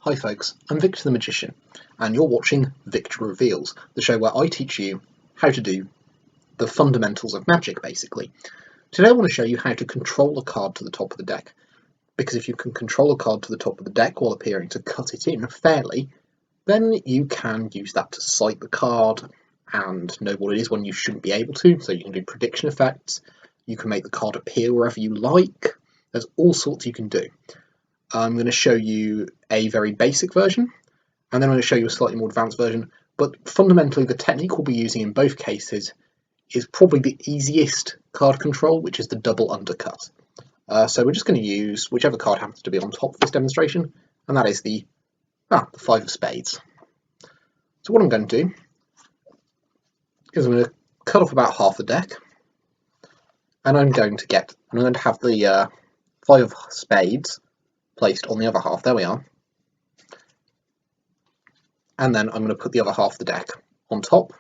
Hi folks, I'm Victor the Magician, and you're watching Victor Reveals, the show where I teach you how to do the fundamentals of magic, basically. Today I want to show you how to control a card to the top of the deck, because if you can control a card to the top of the deck while appearing to cut it in fairly, then you can use that to sight the card and know what it is when you shouldn't be able to, so you can do prediction effects, you can make the card appear wherever you like, there's all sorts you can do. I'm going to show you a very basic version, and then I'm going to show you a slightly more advanced version, but fundamentally the technique we'll be using in both cases is probably the easiest card control, which is the double undercut. So we're just going to use whichever card happens to be on top for this demonstration, and that is the five of spades. So what I'm going to do is I'm going to cut off about half the deck, and I'm going to have the five of spades placed on the other half. There we are. And then I'm going to put the other half of the deck on top.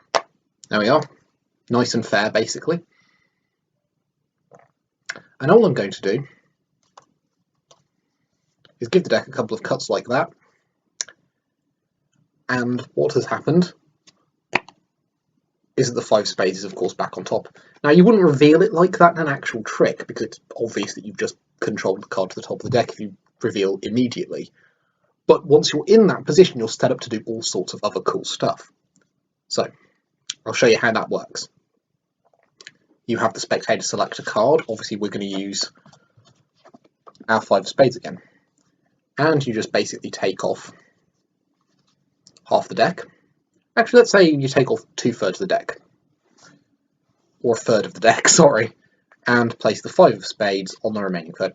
There we are. Nice and fair, basically. And all I'm going to do is give the deck a couple of cuts like that. And what has happened is that the five of spades is, of course, back on top. Now, you wouldn't reveal it like that in an actual trick, because it's obvious that you've just controlled the card to the top of the deck if you reveal immediately. But once you're in that position, you're set up to do all sorts of other cool stuff. So, I'll show you how that works. You have the spectator select a card. Obviously, we're going to use our five of spades again. And you just basically take off half the deck. Actually, let's say you take off 2/3 of the deck. Or a third of the deck, sorry. And place the five of spades on the remaining third.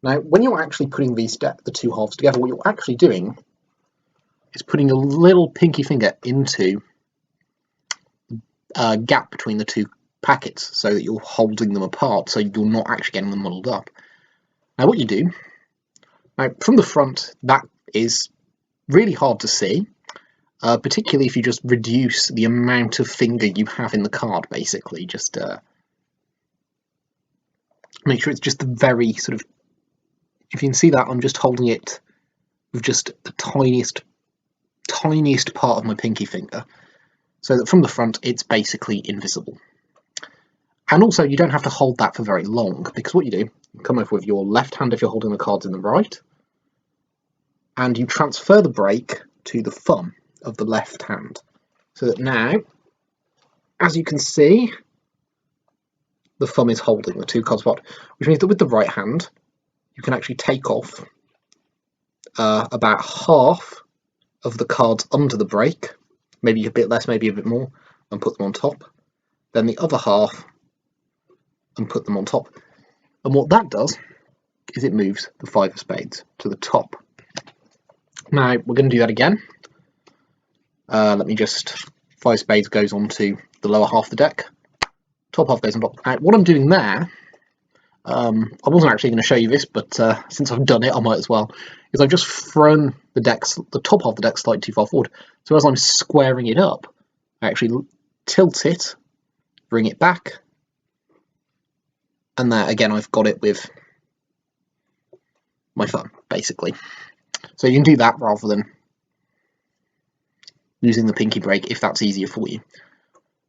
Now, when you're actually putting the two halves together, what you're actually doing is putting a little pinky finger into a gap between the two packets so that you're holding them apart, so you're not actually getting them muddled up. Now, what you do, from the front, that is really hard to see, particularly if you just reduce the amount of finger you have in the card, basically. Just make sure it's just the very sort of, if you can see that, I'm just holding it with just the tiniest part of my pinky finger, so that from the front it's basically invisible. And also you don't have to hold that for very long, because what you do, you come over with your left hand if you're holding the cards in the right, and you transfer the break to the thumb of the left hand, so that now, as you can see, the thumb is holding the two cards apart, which means that with the right hand you can actually take off about half of the cards under the break, maybe a bit less, maybe a bit more, and put them on top. Then the other half and put them on top. And what that does is it moves the five of spades to the top. Now we're going to do that again. Let me just, five of spades goes onto the lower half of the deck, top half goes on top. Now, what I'm doing there, I wasn't actually going to show you this, but since I've done it, I might as well, is I've just thrown the top half of the deck slightly too far forward. So as I'm squaring it up, I actually tilt it, bring it back, and there again I've got it with my thumb, basically. So you can do that rather than using the pinky break if that's easier for you.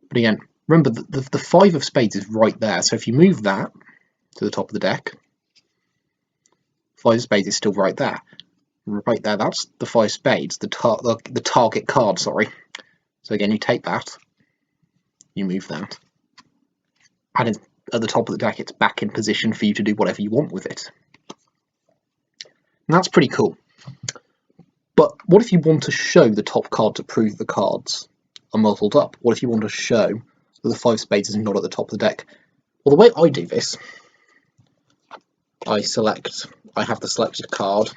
But again, remember the five of spades is right there, so if you move that to the top of the deck, five of spades is still right there. Right there, that's the five of spades, the target card, sorry. So again, you take that, you move that, and at the top of the deck, it's back in position for you to do whatever you want with it. And that's pretty cool. But what if you want to show the top card to prove the cards are muddled up? What if you want to show that the five of spades is not at the top of the deck? Well, the way I do this, I have the selected card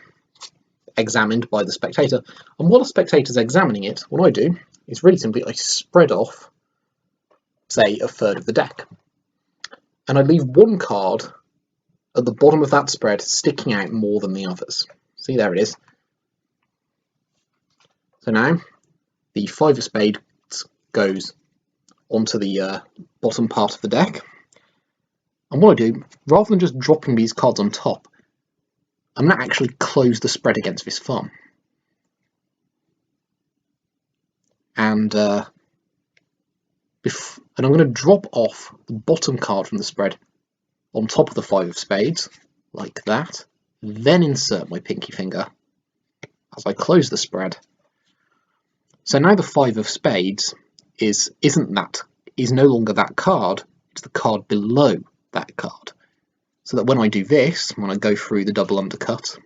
examined by the spectator, and while the spectator's examining it, what I do is really simply I spread off, say, a third of the deck, and I leave one card at the bottom of that spread sticking out more than the others. See, there it is. So now the five of spades goes onto the bottom part of the deck, and what I do, rather than just dropping these cards on top, I'm going to actually close the spread against this thumb. and I'm going to drop off the bottom card from the spread on top of the 5 of spades, like that, then insert my pinky finger as I close the spread. So now the 5 of spades is no longer that card, it's the card below that card. So that when I do this, when I go through the double undercut,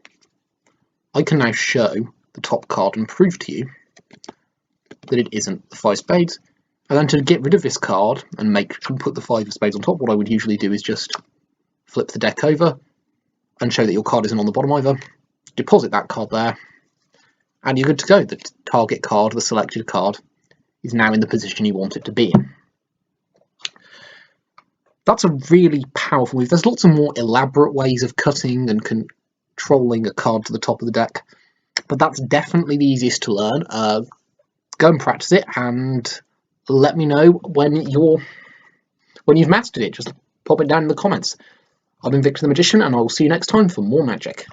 I can now show the top card and prove to you that it isn't the 5 spades. And then to get rid of this card and put the 5 of spades on top, what I would usually do is just flip the deck over and show that your card isn't on the bottom either. Deposit that card there, and you're good to go. The target card, the selected card, is now in the position you want it to be in. That's a really powerful move. There's lots of more elaborate ways of cutting and controlling a card to the top of the deck, but that's definitely the easiest to learn. Go and practice it, and let me know when you've mastered it. Just pop it down in the comments. I've been Victor the Magician, and I will see you next time for more magic.